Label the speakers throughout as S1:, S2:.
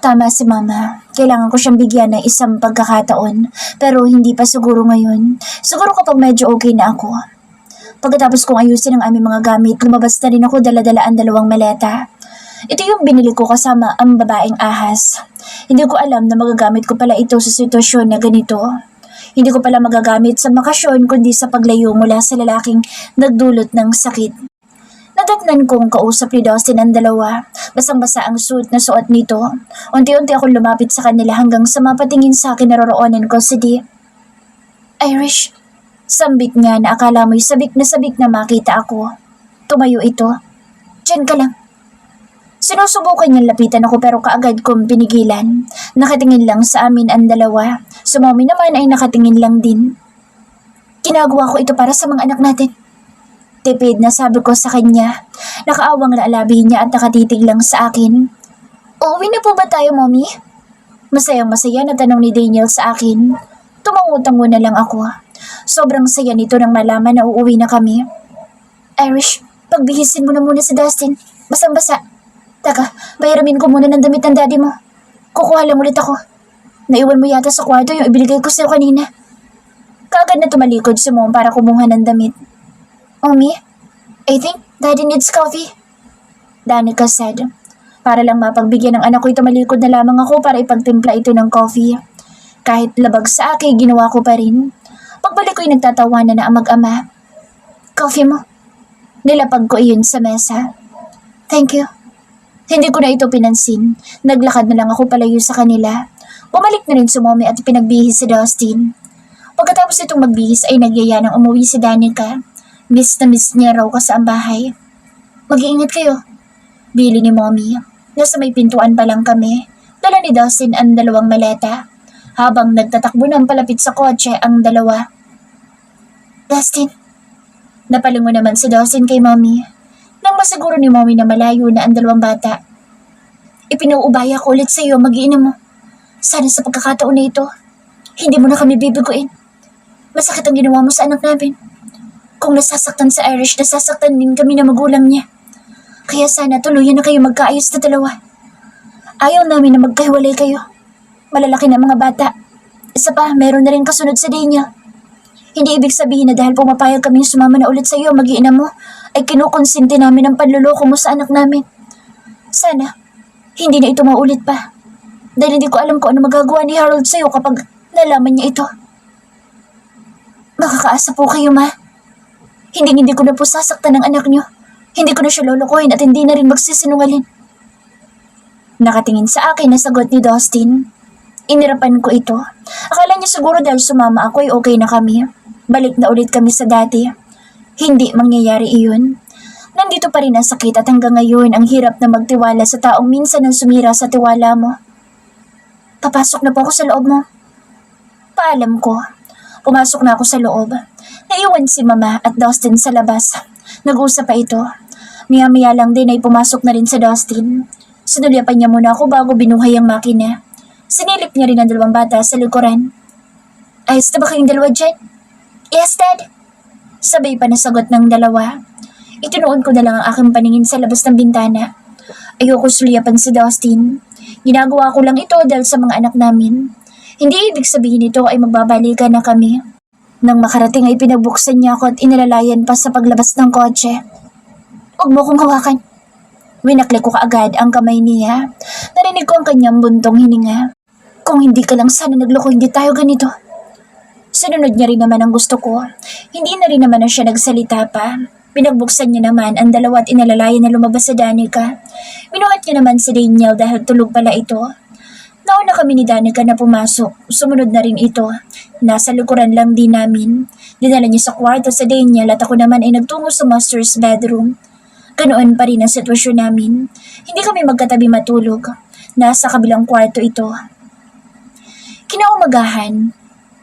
S1: Tama si Mama. Kailangan ko siyang bigyan ng isang pagkakataon. Pero hindi pa siguro ngayon. Siguro kapag medyo okay na ako. Pagkatapos kong ayusin ang aming mga gamit, lumabas na rin ako dala-dala ang 2 maleta. Ito yung binili ko kasama ang babaeng ahas. Hindi ko alam na magagamit ko pala ito sa sitwasyon na ganito. Hindi ko pala magagamit sa bakasyon kundi sa paglayo mula sa lalaking nagdulot ng sakit. Nadatnan kong kausap ni Dustin ang 2. Basang-basa ang suit na suot nito. Unti-unti akong lumapit sa kanila hanggang sa mapatingin sa akin naroroonan ko si Dee. Irish, sambit niya na akala mo'y sabik na makita ako. Tumayo ito. Diyan ka lang. Sinusubukan niyang lapitan ako pero kaagad kong pinigilan. Nakatingin lang sa amin ang 2. Si Mommy naman ay nakatingin lang din. Ginagawa ko ito para sa mga anak natin. Tipid na sabi ko sa kanya. Nakaawang laalabi niya at nakatitig lang sa akin. Uuwi na po ba tayo, Mommy? Masayang-masaya na tanong ni Daniel sa akin. Tumangutango na lang ako. Sobrang saya nito nang malaman na uuwi na kami. Irish, pagbihisin mo na muna si Dustin. Basang-basa. Taka, bayaramin ko muna ng damit ng daddy mo. Kukuha lang ulit ako. Naiwan mo yata sa kwarto yung ibinigay ko sa'yo kanina. Kaagad na tumalikod si Mom para kumuha ng damit. Mommy, I think Daddy needs coffee. Danica said. Para lang mapagbigyan ng anak ko, tumalikod na lamang ako para ipagtimpla ito ng coffee. Kahit labag sa akin, ginawa ko pa rin. Pagbalik ko'y nagtatawanan na ang mag-ama. Coffee mo? Nilapag ko iyon sa mesa. Thank you. Hindi ko na ito pinansin. Naglakad na lang ako palayo sa kanila. Bumalik na rin si Mommy at pinagbihis si Dustin. Pagkatapos itong magbihis ay nagyaya ng umuwi si Danica. Miss na miss niya raw ka sa bahay. Mag-iingat kayo. Bili ni Mommy. Nasa may pintuan pa lang kami. Dala ni Dustin ang 2 maleta. Habang nagtatakbo ng palapit sa kotse ang 2. Dustin. Napalingon naman si Dustin kay Mommy. Nang masiguro ni Mommy na malayo na ang 2 bata. Ipinuubaya ko ulit sa iyo, mag-iina mo. Sana sa pagkakataon na ito, hindi mo na kami bibiguin. Masakit ang ginawa mo sa anak namin. Kung nasasaktan sa Irish, nasasaktan din kami na magulang niya. Kaya sana tuluyan na kayo magkaayos na 2. Ayaw namin na magkahiwalay kayo. Malalaki na mga bata. Isa pa, meron na rin kasunod sa Daniel. Hindi ibig sabihin na dahil pumapayag kaming sumama na ulit sa iyo, mag-iina mo, ay kinukonsinti namin ang panluloko mo sa anak namin. Sana, hindi na ito maulit pa. Dahil hindi ko alam kung ano magagawa ni Harold sa iyo kapag nalaman niya ito. Makakaasa po kayo, Ma. Hindi ko na po sasaktan ng anak niyo. Hindi ko na siya lolokohin at hindi na rin magsisinungaling. Nakatingin sa akin na sagot ni Dustin. Inirapan ko ito. Akala niya siguro dahil sumama ako ay okay na kami. Balik na ulit kami sa dati. Hindi mangyayari iyon. Nandito pa rin ang sakit at hanggang ngayon ang hirap na magtiwala sa taong minsan ang sumira sa tiwala mo. Papasok na po ako sa loob mo. Paalam ko. Pumasok na ako sa loob. Naiwan si Mama at Dustin sa labas. Nag-usap pa ito. Maya-maya lang din ay pumasok na rin sa Dustin. Sinulyapan niya muna ako bago binuhay ang makina. Sinilip niya rin ang 2 bata sa likuran. Ayos na ba kayong 2 dyan? Yes, Dad. Sabay pa nasagot ng 2. Itinuon ko na lang ang aking paningin sa labas ng bintana. Ayoko sulyapan si Dustin. Ginagawa ko lang ito dahil sa mga anak namin. Hindi ibig sabihin nito ay magbabalikan na kami. Nang makarating ay pinagbuksan niya ako at inilalayan pa sa paglabas ng kotse. Huwag mo kong hawakan. Winaklik ko kaagad ang kamay niya. Narinig ko ang kanyang buntong hininga. Kung hindi ka lang sana nagloko, hindi tayo ganito. Sinunod niya rin naman ang gusto ko. Hindi na rin naman na siya nagsalita pa. Pinagbuksan niya naman ang 2 at inilalayan na lumabas sa Danica. Binuhat niya naman si Daniel dahil tulog pala ito. Nauna kami ni Danica na pumasok. Sumunod na rin ito. Nasa likuran lang din namin. Dinala niya sa kwarto sa Daniel at ako naman ay nagtungo sa master's bedroom. Ganoon pa rin ang sitwasyon namin. Hindi kami magkatabi matulog. Nasa kabilang kwarto ito. Kinaumagahan.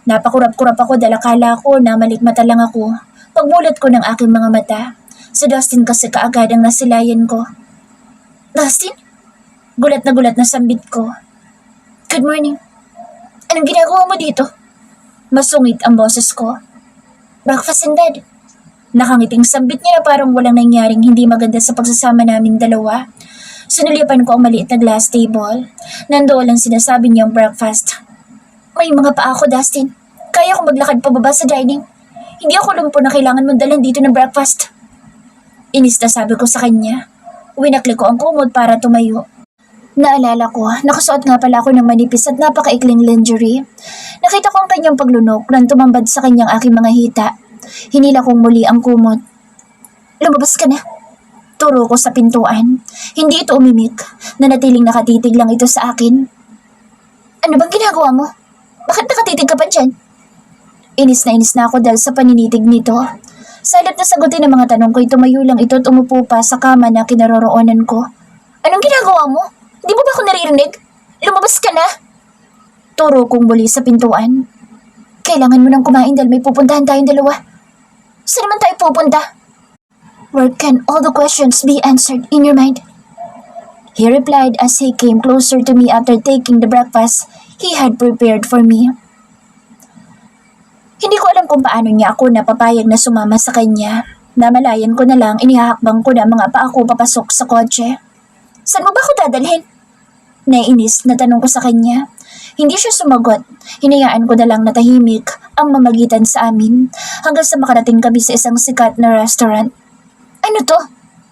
S1: Napakurap-kurap ako dahil akala ko na malikmata lang ako. Pagmulat ko ng aking mga mata, si Dustin kasi kaagad ang nasilayan ko. Dustin? Gulat na sambit ko. Good morning. Anong ginagawa mo dito? Masungit ang boses ko. Breakfast in bed. Nakangiting sambit niya na parang walang nangyaring hindi maganda sa pagsasama naming 2. Sinulipan ko ang maliit na glass table. Nandoon lang sinasabi niyang breakfast. May mga paa ako, Dustin. Kaya ko maglakad pababa sa dining. Hindi ako lumpo na kailangan mong dalhin dito ng breakfast. Inis na sabi ko sa kanya. Winakli ko ang kumot para tumayo. Naalala ko, nakasuot nga pala ako ng manipis at napakaikling lingerie. Nakita ko ang kanyang paglunok nang tumambad sa kanyang aking mga hita. Hinila kong muli ang kumot. Lumabas ka na. Turo ko sa pintuan. Hindi ito umimik. Nanatiling nakatitig lang ito sa akin. Ano bang ginagawa mo? Bakit nakatitig ka pa dyan? Inis na ako dahil sa paninitig nito. Sa halip na sagutin ang mga tanong ko, tumayo lang ito at umupo pa sa kama na kinaroroonan ko. Anong ginagawa mo? Di mo ba ako naririnig? Lumabas ka na! Turo kong muli sa pintuan. Kailangan mo nang kumain dahil may pupuntahan tayong dalawa. Saan naman tayo pupunta? Where can all the questions be answered in your mind? He replied as he came closer to me after taking the breakfast he had prepared for me. Hindi ko alam kung paano niya ako napapayag na sumama sa kanya. Namalayan ko na lang, inihahakbang ko na mga paa ko papasok sa kotse. Saan mo ba ako dadalhin? Naiinis na tanong ko sa kanya. Hindi siya sumagot. Hinayaan ko na lang na tahimik ang mamagitan sa amin hanggang sa makarating kami sa isang sikat na restaurant. Ano to?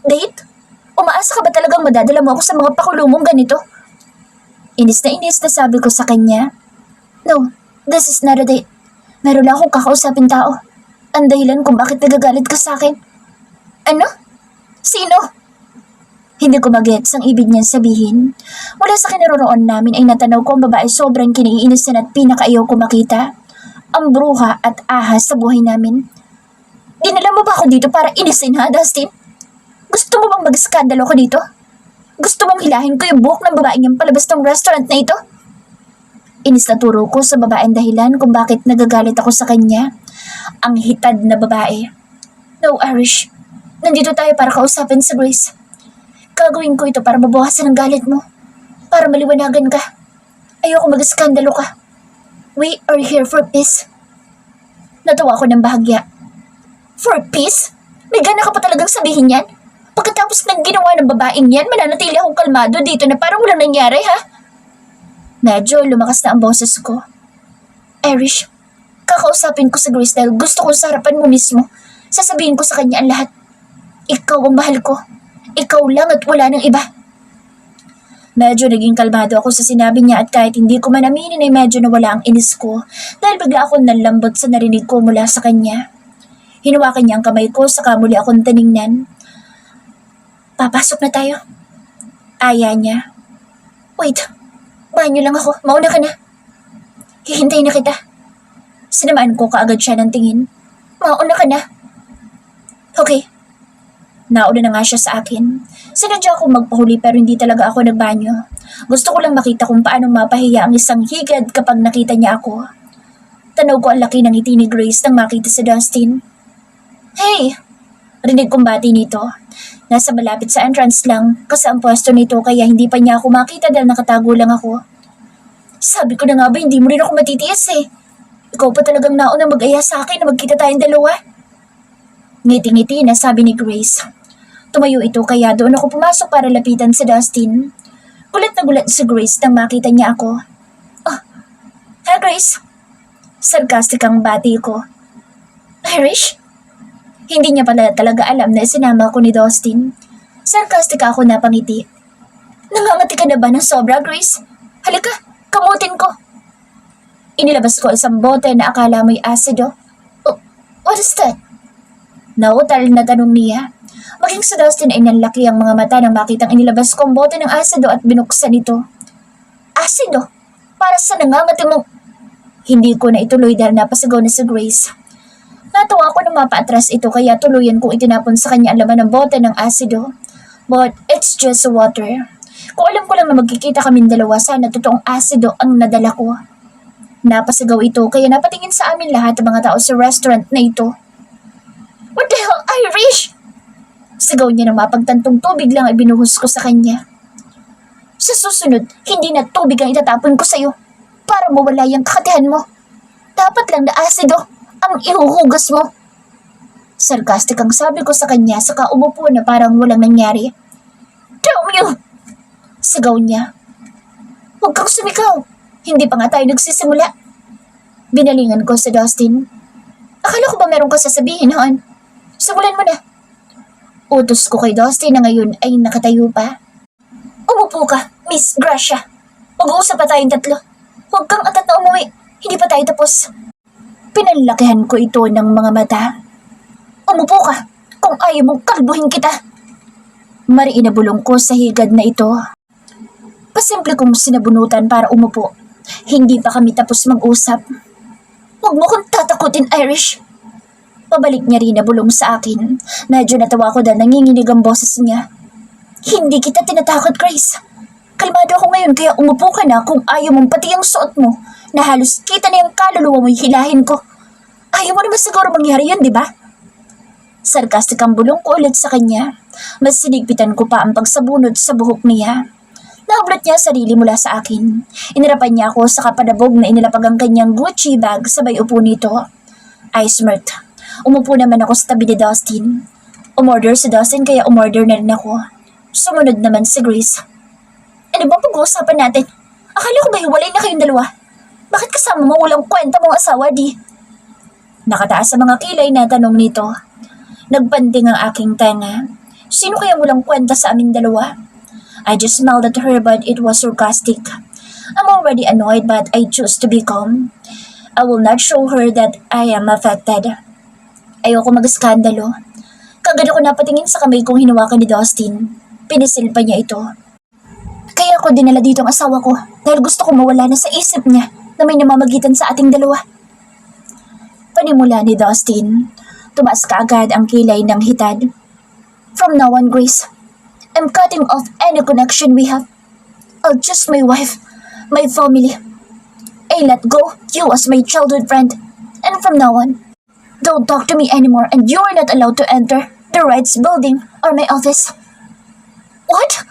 S1: Date? Umaasa ka ba talagang madadala mo ako sa mga pakulumong ganito? Inis na sabi ko sa kanya. No, this is not a date. Meron lang akong kakausapin tao. Ang dahilan kung bakit nagagalit ka sa akin. Ano? Sino? Hindi ko magets ang ibig niyan sabihin. Mula sa kinaroroon namin ay natanaw ko ang babae sobrang kiniinisan at pinakaayaw ko makita. Ang bruha at ahas sa buhay namin. Dinala mo ba ako dito para inisin ha, Dustin? Gusto mo bang mag-skandalo ko dito? Gusto mong hilahin ko yung buhok ng babaeng yung palabas ng restaurant na ito? Inis na turo ko sa babaeng dahilan kung bakit nagagalit ako sa kanya. Ang hitad na babae. No, Irish. Nandito tayo para kausapin si Grace. Gagawin ko ito para mabawasan ang galit mo. Para maliwanagan ka. Ayoko mag-skandalo ka. We are here for peace. Natawa ko ng bahagya. For peace? May gana ka pa talagang sabihin yan? Pagkatapos ng ginawa ng babaeng yan, mananatili akong kalmado dito na parang walang nangyari, ha? Medyo lumakas na ang boses ko. Irish, kakausapin ko si Grace dahil gusto ko sa harapan mo mismo. Sasabihin ko sa kanya ang lahat. Ikaw ang mahal ko. Ikaw lang at wala nang iba. Medyo naging kalmado ako sa sinabi niya at kahit hindi ko man aminin ay medyo nawala ang inis ko dahil bigla akong nalambot sa narinig ko mula sa kanya. Hinawakan niya ang kamay ko saka muli akong tiningnan. Papasok na tayo. Aya niya. Wait, banyo lang ako. Mauna ka na. Hihintay na kita. Sinamaan ko kaagad siya ng tingin. Mauna ka na. Okay. Nauna na nga siya sa akin. Sinadya akong magpahuli pero hindi talaga ako nagbanyo. Gusto ko lang makita kung paano mapahiya ang isang higad kapag nakita niya ako. Tanaw ko ang laki ng ngiti ni Grace nang makita si Dustin. Hey! Rinig kong bati nito. Nasa malapit sa entrance lang kasi ang pwesto nito kaya hindi pa niya ako makita dahil nakatago lang ako. Sabi ko na nga ba hindi mo rin ako matitiis eh. Ikaw pa talagang nauna mag-aya sa akin na magkita tayong dalawa. Ngiti-ngiti na sabi ni Grace. Tumayo ito kaya doon ako pumasok para lapitan si Dustin. Gulat na gulat si Grace nang makita niya ako. Oh, hi Grace. Sarcastic ang bati ko. Irish? Hindi niya pala talaga alam na sinama ko ni Dustin. Sarcastic ako na pangiti. Nangangati ka na ba ng sobra, Grace? Halika, kamutin ko. Inilabas ko isang bote na akala mo'y asido. Oh, what is that? Nautal na tanong niya. Maging sa Dustin ay nanlaki ang mga mata nang makitang inilabas ko ang bote ng asido at binuksan ito. Asido? Para sa nangangati mo? Hindi ko na ituloy dahil napasigaw na si Grace. Natawa ako na mapaatras ito kaya tuluyan kong itinapon sa kanya ang laman ng bote ng asido. But it's just water. Kung alam ko lang na magkikita kaming dalawa, sana totoong asido ang nadala ko. Napasigaw ito kaya napatingin sa amin lahat ng mga tao sa restaurant na ito. What the hell, Irish? Sigaw niya ng mapagtantong tubig lang ay binuhos ko sa kanya. Sa susunod, hindi na tubig ang itatapon ko sa'yo para mawala yung kakatihan mo. Dapat lang na asido ang ihuhugas mo. Sarcastic ang sabi ko sa kanya saka umupo na parang walang nangyari. Damn you! Sigaw niya. Huwag kang sumigaw. Hindi pa nga tayo nagsisimula. Binalingan ko si Dustin. Akala ko ba meron ka sasabihin, Han? Simulan mo na. Utos ko kay Dustin na ngayon ay nakatayo pa. Umupo ka, Miss Gracia. Mag-uusap pa tayong tatlo. Huwag kang atat na umuwi. Hindi pa tayo tapos. Pinanlakihan ko ito ng mga mata. Umupo ka kung ayaw mong kalbuhin kita. Mariinabulong ko sa higad na ito. Pasimple kong sinabunutan para umupo. Hindi pa kami tapos mag-usap. Huwag mo kong tatakutin, Irish. Pabalik niya rin na bulong sa akin. Medyo natawa ko dahil nanginginig ang boses niya. Hindi kita tinatakot, Grace. Kalmado ako ngayon kaya umupo ka na kung ayaw mong pati ang suot mo na halos kita na yung kaluluwa mo'y hilahin ko. Ayaw mo naman siguro mangyari yun, di ba? Sarkastik ang bulong ko ulit sa kanya. Mas sinigpitan ko pa ang pagsabunod sa buhok niya. Nahublot niya sarili mula sa akin. Inirapan niya ako sa kapadabog na inilapag ang kanyang Gucci bag sabay upo nito. I smirked. Umupo naman ako sa tabi ni Dustin. Umorder si Dustin kaya umorder na rin ako. Sumunod naman si Grace. Ano bang pag-uusapan natin? Akala ko ba hiwalay na kayong dalawa? Bakit kasama mo walang kwenta mong asawa, di? Nakataas sa mga kilay na tanong nito. Nagpanding ang aking tenga. Sino kaya walang kwenta sa aming dalawa? I just smiled at her but it was sarcastic. I'm already annoyed but I choose to be calm. I will not show her that I am affected. Ayoko mag-skandalo. Kagad ako napatingin sa kamay kong hinawakan ni Dustin. Pinisil pa niya ito. Kaya ako dinala dito ang asawa ko dahil gusto ko mawala na sa isip niya na may namamagitan sa ating dalawa. Panimula ni Dustin. Tumaas kaagad ang kilay ng hitad. From now on, Grace, I'm cutting off any connection we have. I'll just my wife, my family. I let go you as my childhood friend. And from now on, don't talk to me anymore and you're not allowed to enter the rights building or my office. What?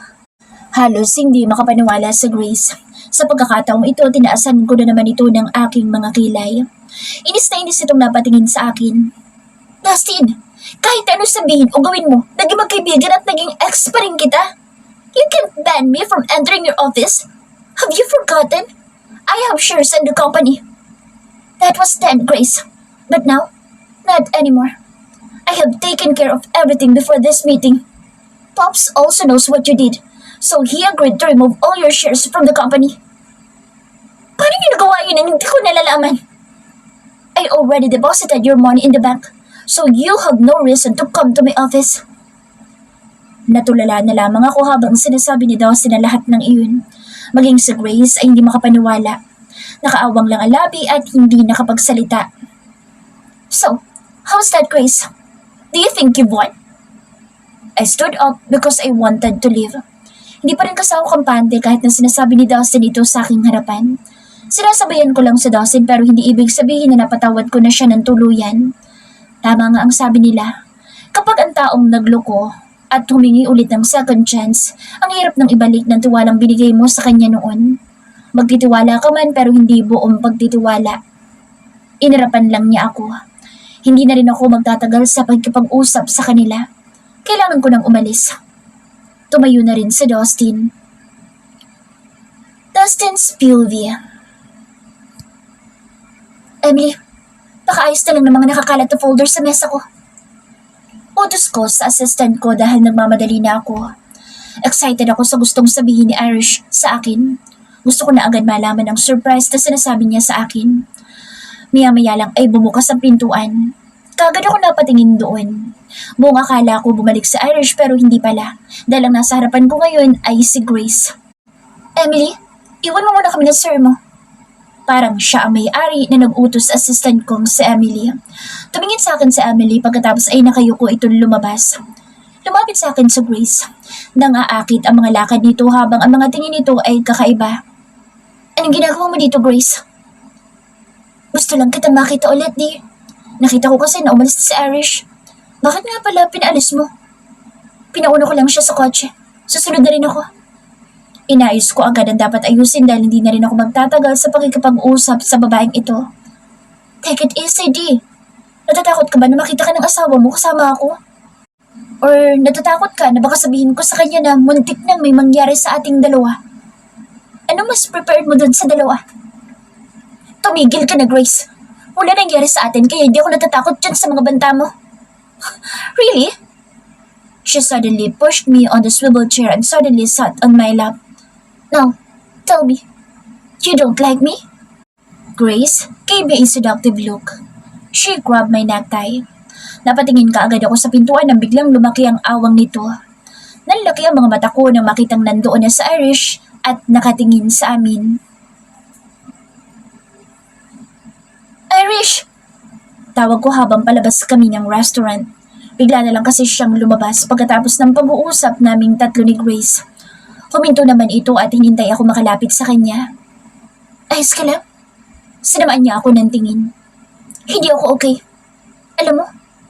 S1: Halos hindi makapaniwala sa Grace. Sa pagkakataong ito, tinaasan ko na naman ito ng aking mga kilay. Inis na inis itong napatingin sa akin. Dustin, kahit ano sabihin o gawin mo, naging magkaibigan at naging ex pa rin kita. You can't ban me from entering your office. Have you forgotten? I have shares in the company. That was then, Grace. But now, not anymore. I have taken care of everything before this meeting. Pops also knows what you did, so he agreed to remove all your shares from the company. Paano niyo nagawa yun ang hindi ko nalalaman? I already deposited your money in the bank, so you have no reason to come to my office. Natulala na lamang ako habang sinasabi ni Dustin na lahat ng iyon. Maging si Grace ay hindi makapaniwala. Nakaawang lang ang labi at hindi nakapagsalita. So, how's that, Grace? Do you think you've won? I stood up because I wanted to leave. Hindi pa rin kasi ako kampante kahit na sinasabi ni Dustin ito sa aking harapan. Sinasabayan ko lang sa Dustin pero hindi ibig sabihin na napatawad ko na siya ng tuluyan. Tama nga ang sabi nila. Kapag ang taong nagloko at humingi ulit ng second chance, ang hirap ng ibalik ng tiwalang binigay mo sa kanya noon. Magtitiwala ka man pero hindi buong pagtitiwala. Inarapan lang niya ako. Hindi na rin ako magtatagal sa pagkipag-usap sa kanila. Kailangan ko nang umalis. Tumayo na rin si Dustin. Dustin Spilvey. Emily, pakaayos na lang ng mga nakakalat na folder sa mesa ko. Utos ko sa assistant ko dahil nagmamadali na ako. Excited ako sa gustong sabihin ni Irish sa akin. Gusto ko na agad malaman ang surprise na sinasabi niya sa akin. Maya-maya lang ay bumukas ang pintuan. Kagad ako napatingin doon. Buong akala ko bumalik sa Irish pero hindi pala. Dahil ang nasa harapan ko ngayon ay si Grace. Emily, iwan mo muna kami ng sir mo. Parang siya ang may-ari na nag-utos sa assistant kong si Emily. Tumingin sa akin si Emily pagkatapos ay nakayuko itong lumabas. Lumapit sa akin si Grace. Nangaakit ang mga lakad nito habang ang mga tingin nito ay kakaiba. Anong ginagawa mo dito, Grace? Gusto lang kitang makita ulit, di. Nakita ko kasi na umalis si Irish. Bakit nga pala pinaalis mo? Pinauna ko lang siya sa kotse. Susunod na rin ako. Inayos ko agad ang dapat ayusin dahil hindi na rin ako magtatagal sa pakikipag-usap sa babaeng ito. Take it easy, di. Natatakot ka ba na makita ka ng asawa mo kasama ako? Or natatakot ka na baka sabihin ko sa kanya na muntik nang may mangyari sa ating dalawa? Ano mas prepared mo dun sa dalawa? Tumigil ka na, Grace. Wala nangyari sa atin kaya hindi ako natatakot dyan sa mga banta mo. Really? She suddenly pushed me on the swivel chair and suddenly sat on my lap. Now, tell me, you don't like me? Grace gave me a seductive look. She grabbed my necktie. Napatingin ka agad ako sa pintuan nang biglang lumaki ang awang nito. Nanlaki ang mga mata ko nang makitang nandoon na sa Irish at nakatingin sa amin. Irish! Tawag ko habang palabas kami ng restaurant. Bigla na lang kasi siyang lumabas pagkatapos ng pag-uusap naming tatlo ni Grace. Huminto naman ito at hinintay ako makalapit sa kanya. Ayos ka lang? Sinamaan niya ako ng tingin. Hindi ako okay. Alam mo,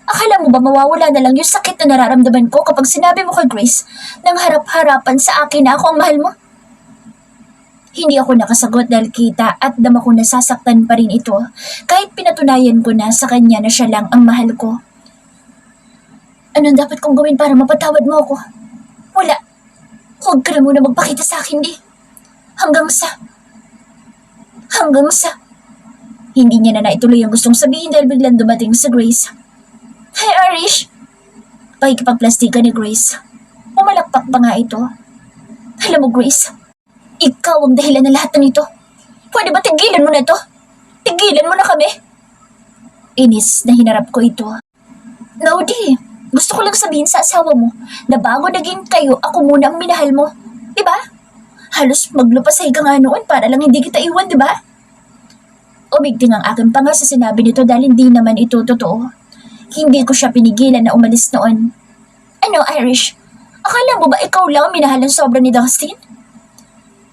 S1: akala mo ba mawawala na lang yung sakit na nararamdaman ko kapag sinabi mo kay Grace nang harap-harapan sa akin na ako ang mahal mo? Hindi ako nakasagot dahil kita at dama ko nasasaktan pa rin ito kahit pinatunayan ko na sa kanya na siya lang ang mahal ko. Anong dapat kong gawin para mapatawad mo ako? Wala. Huwag ka na muna magpakita sa akin, di. Hanggang sa... Hindi niya na naituloy ang gustong sabihin dahil biglang dumating si Grace. Hi, Irish! Pakikipagplastika ni Grace. Pumalakpak pa nga ito. Alam mo, Grace, ikaw ang dahilan na lahat ng ito. Pwede ba tigilan mo na ito? Tigilan mo na kami. Inis na hinarap ko ito. No, di. Gusto ko lang sabihin sa asawa mo na bago naging kayo, ako muna ang minahal mo. Diba? Halos maglupasay ka nga noon para lang hindi kita iwan, diba? Umigting ang aking panga sa sinabi nito dahil hindi naman ito totoo. Hindi ko siya pinigilan na umalis noon. Ano, Irish? Akala mo ba ikaw lang ang minahal ng sobra ni Dustin?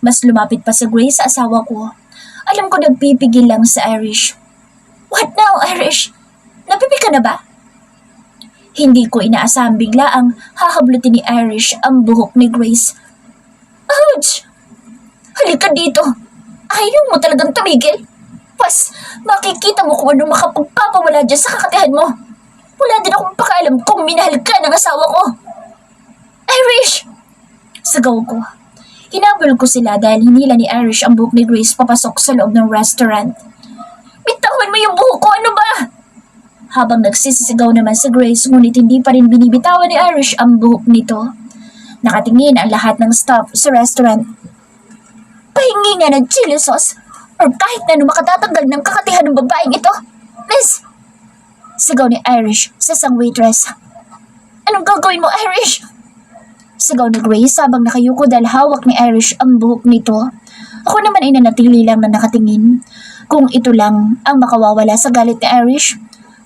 S1: Mas lumapit pa sa Grace sa asawa ko. Alam ko nagpipigil lang sa Irish. What now, Irish? Napipi ka na ba? Hindi ko inaasahang bigla ang hahablutin ni Irish ang buhok ni Grace. Ouch! Halika dito! Ayaw mo talagang tumigil? Pas, makikita mo kung anong makapagpapawala dyan sa kakatihan mo. Wala din akong pakaalam kung minahal ka ng asawa ko. Irish! Sigaw ko. Hinabol ko sila dahil hinila ni Irish ang buhok ni Grace papasok sa loob ng restaurant. Bitawan mo yung buhok ko, ano ba? Habang nagsisisigaw naman si Grace ngunit hindi pa rin binibitawan ni Irish ang buhok nito. Nakatingin ang lahat ng staff sa restaurant. Pahingi nga ng chili sauce or kahit na makatatanggal ng kakatihan ng babaeng ito. Miss! Sigaw ni Irish sa isang waitress. Anong gagawin mo, Irish? Sigaw ni Grace habang nakayuko dahil hawak ni Irish ang buhok nito. Ako naman ay nanatili lang na nakatingin. Kung ito lang ang makawawala sa galit ni Irish,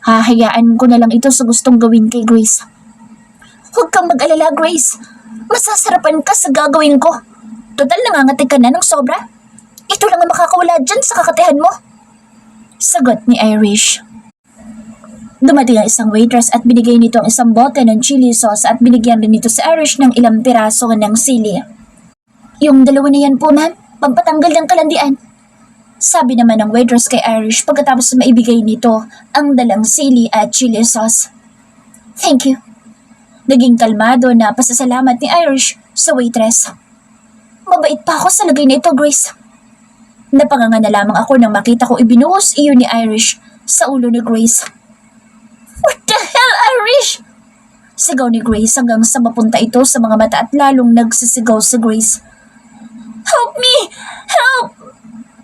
S1: hahayaan ko na lang ito sa gustong gawin kay Grace. Huwag kang mag-alala, Grace. Masasarapan ka sa gagawin ko. Total nangangati ka na ng sobra. Ito lang ang makakawala dyan sa kakatihan mo. Sagot ni Irish. Dumating ang isang waitress at binigay nito ang isang bote ng chili sauce at binigyan rin nito si Irish ng ilang piraso ng sili. Yung dalawa na yan po, ma'am, pampatanggal ng kalandian. Sabi naman ng waitress kay Irish pagkatapos maibigay nito ang dalang sili at chili sauce. Thank you. Naging kalmado na pasasalamat ni Irish sa waitress. Mabait pa ako sa lagay na ito, Grace. Napanganga na lamang ako nang makita ko ibinuhos iyon ni Irish sa ulo ni Grace. What the hell, Irish? Sigaw ni Grace hanggang sa mapunta ito sa mga mata at lalong nagsisigaw si Grace. Help me! Help!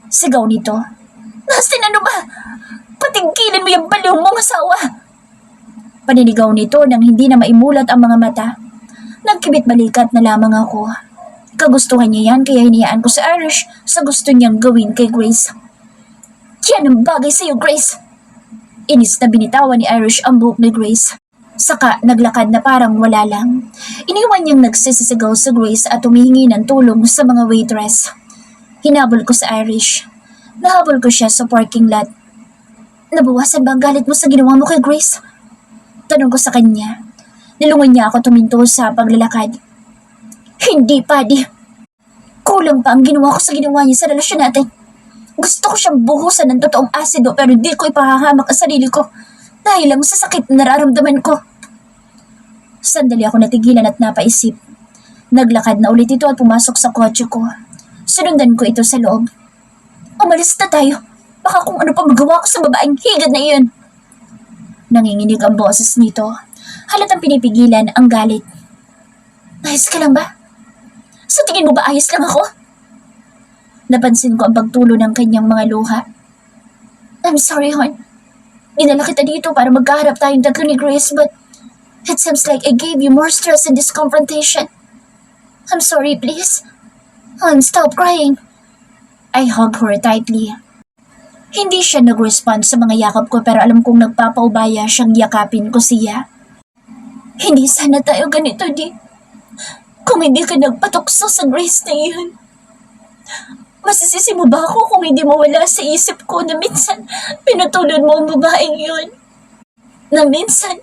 S1: Sigaw nito. Dustin, ano ba? Patigilin mo yung baliw mong asawa! Paninigaw nito nang hindi na maimulat ang mga mata. Nagkibit-balikat na lamang ako. Kagustuhan niya yan kaya hiniyaan ko sa Irish sa gusto niyang gawin kay Grace. Yan ang bagay sa'yo, Grace! Inis na binitawan ni Irish ang buhok ni Grace. Saka naglakad na parang wala lang. Iniwan niyang nagsisisigaw sa Grace at humihingi ng tulong sa mga waitress. Hinabol ko sa Irish. Nahabol ko siya sa parking lot. Nabawasan ba ang galit mo sa ginawa mo kay Grace? Tanong ko sa kanya. Nilungon niya ako tuminto sa paglalakad. Hindi, Paddy. Kulang pa ang ginawa ko sa ginawa niya sa relasyon natin. Gusto ko siyang buhusan ng totoong asido pero di ko ipahahamak ang sarili ko dahil lang sa sakit na nararamdaman ko. Sandali ako natigilan at napaisip. Naglakad na ulit ito at pumasok sa kotse ko. Sinundan ko ito sa loob. Umalis na tayo. Baka kung ano pa magawa ko sa babaeng higad na iyon. Nanginginig ang boses nito. Halatang pinipigilan ang galit. Ayos ka lang ba? Sa tingin mo ba ayos lang ako? Napansin ko ang pagtulo ng kanyang mga luha. I'm sorry, hon. Dinala kita dito para magkaharap tayong dagko ni Grace, but it seems like I gave you more stress in this confrontation. I'm sorry, please. Hon, stop crying. I hugged her tightly. Hindi siya nag-respond sa mga yakap ko pero alam kong nagpapaubaya siyang yakapin ko siya. Hindi sana tayo ganito, Di. Kung hindi ka nagpatukso sa Grace na iyon. Masisisi mo ba ako kung hindi mawala sa isip ko na minsan pinatulad mo ang babaeng yun? Na minsan,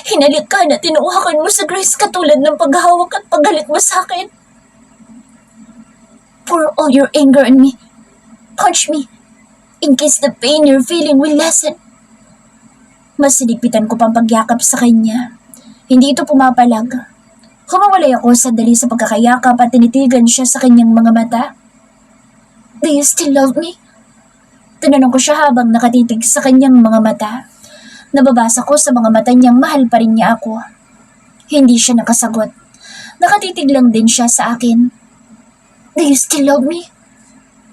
S1: hinalik ka na tinuhakan mo sa Grace katulad ng paghahawak at paggalit mo sa akin. Pour all your anger on me. Punch me. In case the pain you're feeling will lessen. Mas sinigpitan ko pang pagyakap sa kanya. Hindi ito pumapalag. Humawalay ako sandali sa pagkakayakap at tinitigan siya sa kanyang mga mata. Do you still love me? Tinanong ko siya habang nakatitig sa kanyang mga mata. Nababasa ko sa mga mata niyang mahal pa rin niya ako. Hindi siya nakasagot. Nakatitig lang din siya sa akin. Do you still love me?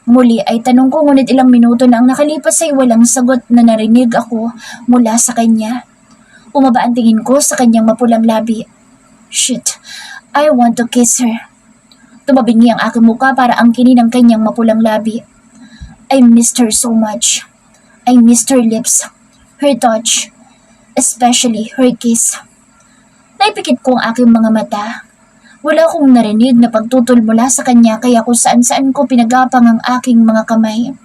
S1: Muli ay tanong ko ngunit ilang minuto na ang nakalipas ay walang sagot na narinig ako mula sa kanya. Umaba ang tingin ko sa kanyang mapulang labi. Shit, I want to kiss her. Tumabingi ang aking muka para angkinin ang kanyang mapulang labi. I missed her so much. I missed her lips, her touch, especially her kiss. Naipikit ko ang aking mga mata. Wala akong narinig na pagtutol mula sa kanya kaya kung saan-saan ko pinagapang ang aking mga kamay.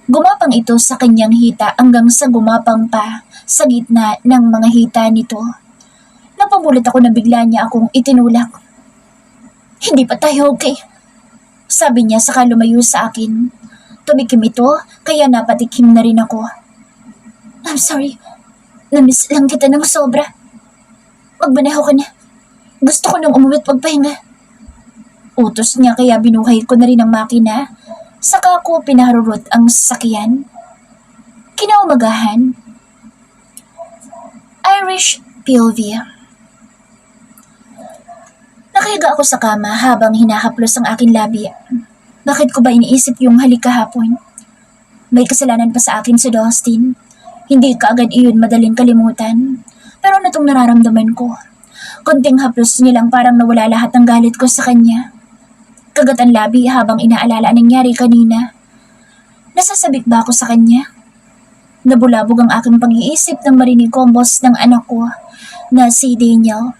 S1: Gumapang ito sa kanyang hita hanggang sa gumapang pa sa gitna ng mga hita nito. Napamulat ako na bigla niya akong itinulak. Hindi pa tayo okay? Sabi niya saka lumayo sa akin. Tumikim ito kaya napatikim na rin ako. I'm sorry. Namiss lang kita ng sobra. Magmaneho ka na. Gusto ko nang umuwi at magpahinga. Utos niya kaya binuhay ko na rin ang makina. Saka ko pinaharurot ang sasakyan. Kinaumagahan. Irish POV. Nakahiga ako sa kama habang hinahaplos ang aking labi. Bakit ko ba iniisip yung halik kahapon? May kasalanan pa sa akin si Dustin. Hindi kaagad iyon madaling kalimutan. Pero ano itong nararamdaman ko? Konting haplos niya lang parang nawala lahat ng galit ko sa kanya. Kagat ang labi habang inaalala ang nangyari kanina. Nasasabik ba ako sa kanya? Nabulabog ang aking pag-iisip nang marinig ko ang boss ng anak ko na si Daniel.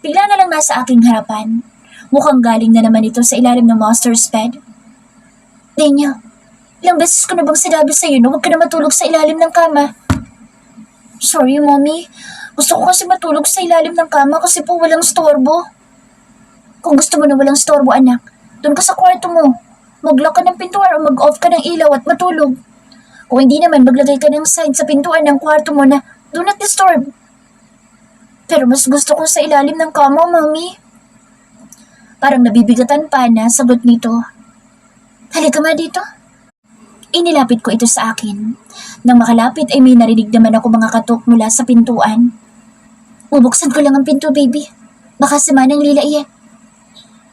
S1: Bigla na lang nasa aking harapan. Mukhang galing na naman ito sa ilalim ng master's bed. Daniel, ilang beses ko na bang sinabi sa'yo na huwag ka na matulog sa ilalim ng kama? Sorry, Mommy. Gusto ko kasi matulog sa ilalim ng kama kasi po walang storbo. Kung gusto mo na walang storbo, anak, doon ka sa kwarto mo. Mag-lock ka ng pintuan o mag-off ka ng ilaw at matulog. Kung hindi naman, maglagay ka ng sign sa pintuan ng kwarto mo na do not disturb. Pero mas gusto ko sa ilalim ng kama, Mommy. Parang nabibigatan pa na sagot nito. Halika nga dito. Inilapit ko ito sa akin. Nang makalapit ay may narinig naman ako mga katok mula sa pintuan. Bubuksan ko lang ang pinto, baby. Baka samanang lila iyan.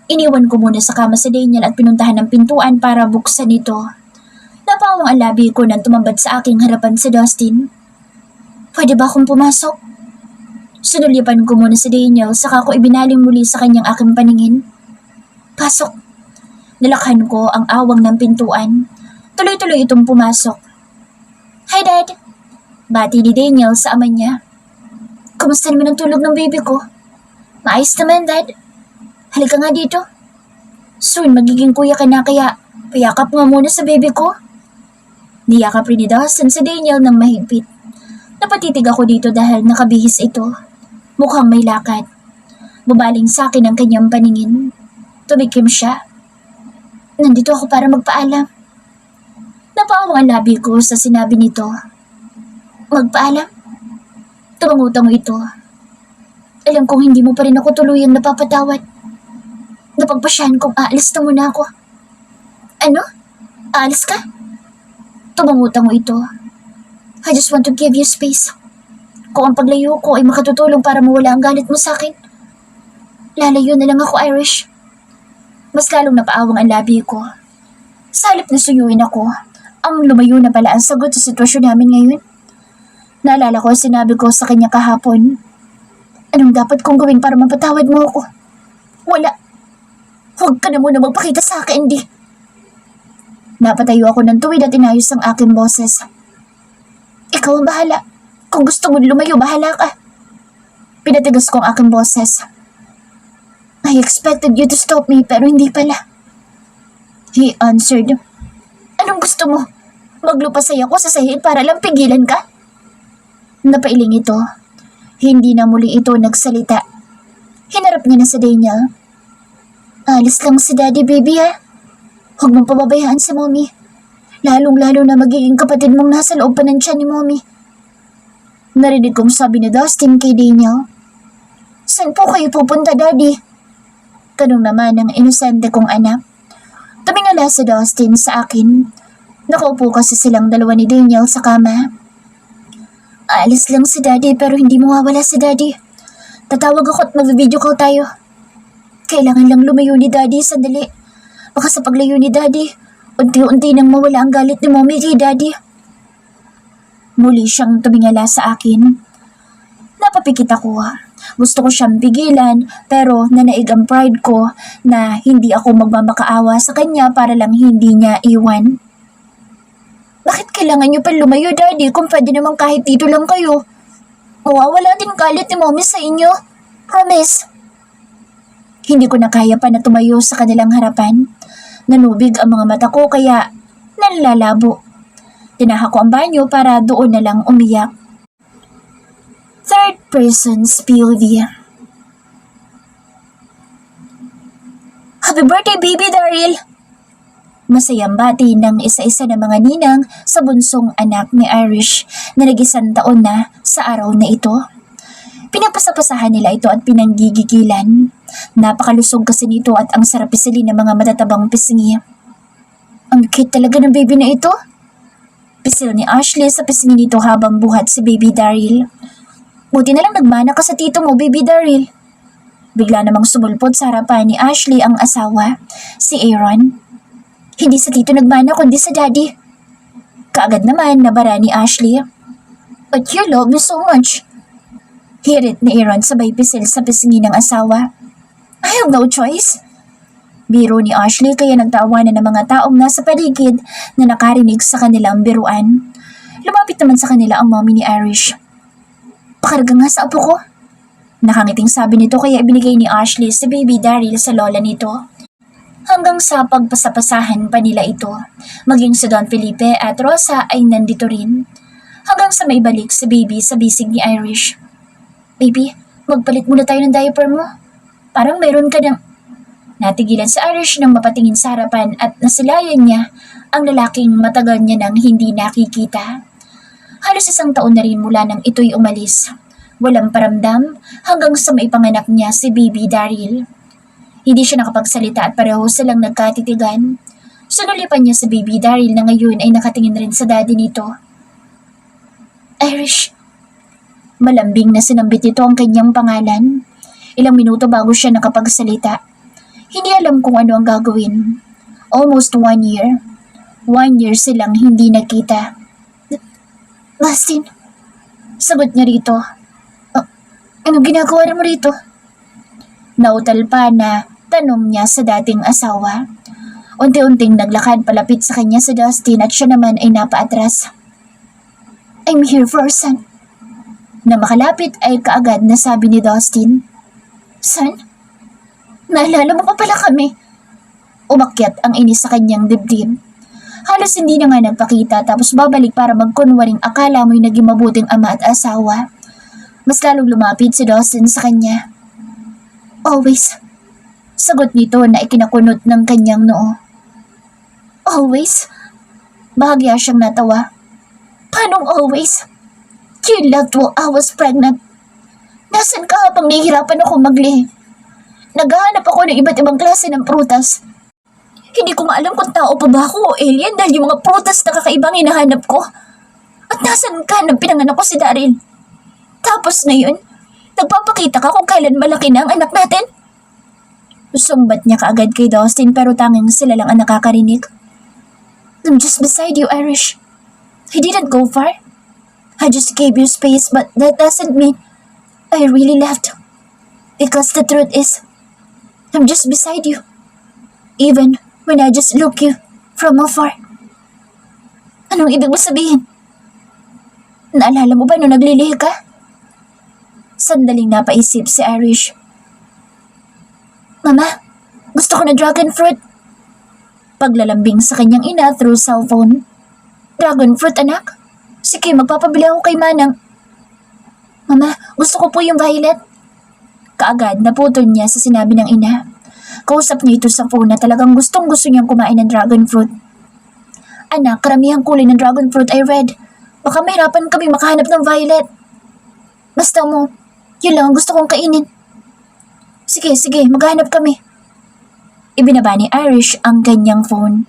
S1: Iniwan ko muna sa kama si Daniel at pinuntahan ng pintuan para buksan ito. Napawang ang labi ko nang tumambad sa aking harapan si Dustin. Pwede ba akong pumasok? Sinulipan ko muna si Daniel saka ko ibinaling muli sa kanyang aking paningin. Pasok. Nilakhan ko ang awang ng pintuan. Tuloy-tuloy itong pumasok. Hi, Dad. Bati ni Daniel sa ama niya. Kumusta naman ang tulog ng baby ko? Maayos naman, Dad. Halika nga dito. Soon magiging kuya ka na kaya payakap nga muna sa baby ko. Niyakap rin ni Dustin sa Daniel ng mahigpit. Napatitig ako dito dahil nakabihis ito. Mukhang may lakad. Bumaling sa akin ang kanyang paningin. Tumikim siya. Nandito ako para magpaalam. Napaawang ang labi ko sa sinabi nito. Magpaalam? Tumangutango ito. Alam kong hindi mo pa rin ako tuluyang napapatawad. Napagpasyahan kong aalis na muna ako. Ano? Aalis ka? Tumangutang mo ito. I just want to give you space. Kung ang paglayo ko ay makatutulong para mawala ang galit mo sa akin, lalayo na lang ako, Irish. Mas lalong napaawang ang labi ko. Sa halip na suyuin ako, ang lumayo na pala ang sagot sa sitwasyon namin ngayon. Naalala ko sinabi ko sa kanya kahapon. Anong dapat kong gawin para mapatawad mo ako? Wala. Huwag ka na muna magpakita sa akin, di. Napatayo ako ng tuwid at inayos ang aking boses. Ikaw ang bahala. Kung gusto mo lumayo, bahala ka. Pinatigas ko ang aking boses. I expected you to stop me pero hindi pala. He answered. Anong gusto mo? Maglupasay ako sa sahig para lang pigilan ka? Napailing ito. Hindi na muli ito nagsalita. Hinarap niya na si Daniel. Alis lang si Daddy, baby, ha? Huwag mong pababayaan si Mommy. Lalong-lalo na magiging kapatid mong nasa loob pa ng tiyan ni Mommy. Narinig kong sabi ni Dustin kay Daniel. Saan po kayo pupunta, Daddy? Tanong naman ng inosente kong anak. Tumingala si Dustin sa akin. Nakaupo kasi silang dalawa ni Daniel sa kama. Alis lang si Daddy pero hindi mawawala si Daddy. Tatawag ako at mag-video call tayo. Kailangan lang lumayo ni Daddy sandali. Baka sa paglayo ni Daddy, unti-unti nang mawala ang galit ni Mommy kay Daddy. Muli siyang tumingala sa akin. Napapikit ako. Gusto ko siyang pigilan pero nanaig ang pride ko na hindi ako magmamakaawa sa kanya para lang hindi niya iwan. Bakit kailangan niyo pa lumayo, Daddy, kung pwede naman kahit dito lang kayo? Mawawala din galit ni Mommy sa inyo. Promise. Hindi ko na kaya pa na tumayo sa kanilang harapan. Nanubig ang mga mata ko kaya nalalabo. Tinaha ko ang banyo para doon na lang umiyak. Third person's POV. Happy birthday, baby Daryl! Masayang bati ng isa-isa ng mga ninang sa bunsong anak ni Irish na nag-isang taon na sa araw na ito. Pinapasapasahan nila ito at pinanggigigilan. Napakalusog kasi nito at ang sarap pisilin ng mga matatabang pisngi. Ang cute talaga ng baby na ito. Pisil ni Ashley sa pisngi nito habang buhat si baby Daryl. Buti na lang nagmana ka sa tito mo, baby Daryl. Bigla namang sumulpot sa harapan ni Ashley ang asawa, si Aaron. Hindi sa tito nagmana kundi sa daddy. Kaagad naman nabara ni Ashley. But you love me so much. Hirit ni Aaron sabay pisil sa pisngi ng asawa. I have no choice. Biro ni Ashley kaya nagtawanan ng mga taong nasa paligid na nakarinig sa kanilang biruan. Lumapit naman sa kanila ang mommy ni Irish. Pakarga nga sa apo ko. Nakangiting sabi nito kaya ibinigay ni Ashley si baby Daryl sa lola nito. Hanggang sa pagpasapasahan pa nila ito, maging si Don Felipe at Rosa ay nandito rin. Hanggang sa maibalik si baby sa bisig ni Irish. Baby, magpalit muna tayo ng diaper mo. Parang meron ka ng... Natigilan si Irish nang mapatingin sa harapan at nasilayan niya ang lalaking matagal niya nang hindi nakikita. Halos 1 taon na rin mula nang ito'y umalis. Walang paramdam hanggang sa maipanganak niya si baby Daryl. Hindi siya nakapagsalita at pareho silang nagkatitigan. Sinulipan niya si baby Daryl na ngayon ay nakatingin rin sa daddy nito. Irish. Malambing na sinambit nito ang kanyang pangalan. Ilang minuto bago siya nakapagsalita. Hindi alam kung ano ang gagawin. Almost 1 year. 1 year silang hindi nakita. Dustin, sagot niya rito. Anong ginagawa mo rito? Nautal pa na tanong niya sa dating asawa. Unti-unting naglakad palapit sa kanya si Dustin at siya naman ay napaatras. I'm here for our son. Na makalapit ay kaagad na sabi ni Dustin. Son? Naalala mo pa pala kami? Umakyat ang inis sa kanyang dibdib. Halos hindi na nga nagpakita tapos babalik para magkunwaring akala mo'y naging mabuting ama at asawa. Mas lalong lumapit si Dustin sa kanya. Always. Sagot nito na ikinakunot ng kanyang noo. Always? Bahagya siyang natawa. Paanong always? You loved while I was pregnant. Nasaan ka habang nahihirapan ako maglihi? Naghahanap ako ng iba't ibang klase ng prutas. Hindi ko nga alam kung tao pa ba ako o alien dahil yung mga prutas na kakaibang hinahanap ko. At nasaan ka nang pinanganak ko si Daryl? Tapos ngayon, nagpapakita ka kung kailan malaki na ang anak natin? Sumbat niya kaagad kay Dustin pero tanging sila lang ang nakakarinig. I'm just beside you, Irish. I didn't go far. I just gave you space but that doesn't mean I really left. Because the truth is, I'm just beside you. Even when I just look you from afar. Anong ibig mo sabihin? Naalala mo ba nung naglilihi ka? Sandaling napaisip si Irish. Mama, gusto ko na dragon fruit. Paglalambing sa kanyang ina through cellphone. Dragon fruit, anak? Sige, magpapabili ako kay Manang. Mama, gusto ko po yung violet. Kaagad naputol niya sa sinabi ng ina. Kausap niya ito sa phone na talagang gustong-gusto niyang kumain ng dragon fruit. Anak, karamihang kulay ng dragon fruit ay red. Baka mahirapan kami makahanap ng violet. Basta mo, yun lang ang gusto kong kainin. Sige, maghanap kami. Ibinaba ni Irish ang kanyang phone.